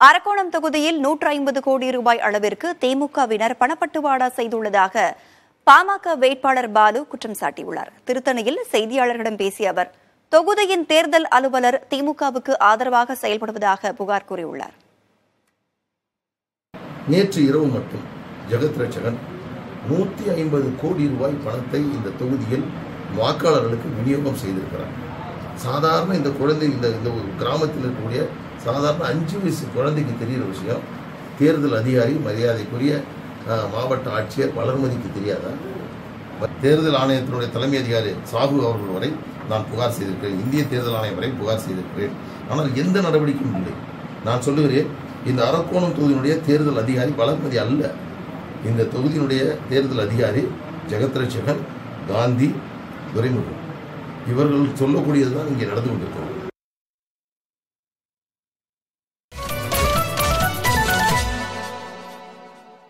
அரக்கோணம் தொகுதியில் 150 கோடி ரூபாய் அளவிற்கு திமுகவினர் பணப்பட்டுவாடா செய்துள்ளதாக பாமக வேட்பாளர் பாலு குற்றம் சாட்டியுள்ளார். திருத்தணியில் செய்தியாளர்களிடம் பேசிய அவர், தொகுதியின் தேர்தல் அலுவலர் திமுகவுக்கு ஆதரவாக செயல்படுவதாக புகார் கூறியுள்ளார். நேற்று இரவு மட்டும் ஜெகத் ரட்சகன் 150 கோடி ரூபாய் பணத்தை இந்த தொகுதியில் வாக்காளர்களுக்கு விநியோகம் செய்திருக்கிறார். சாதாரண இந்த குழந்தை இந்த கிராமத்தில் இருக்கக்கூடிய சாதாரண 5 வயசு குழந்தைக்கு தெரிகிற விஷயம் தேர்தல் அதிகாரி மரியாதைக்குரிய மாவட்ட ஆட்சியர் வளர்மதிக்கு தெரியாதா? தேர்தல் ஆணையத்தினுடைய தலைமை அதிகாரி சாகு அவர்கள் வரை நான் புகார் செய்திருக்கிறேன். இந்திய தேர்தல் ஆணையம் வரை புகார் செய்திருக்கிறேன். ஆனால் எந்த நடவடிக்கையும் இல்லை. நான் சொல்லுகிறேன், இந்த அரக்கோணம் தொகுதியினுடைய தேர்தல் அதிகாரி வளர்மதி அல்ல. இந்த தொகுதியினுடைய தேர்தல் அதிகாரி ஜெகத் ரட்சகன், காந்தி, துரைமுருகன் இவர்கள் சொல்லக்கூடியதுதான் இங்கே நடந்து கொண்டிருக்கிறோம்.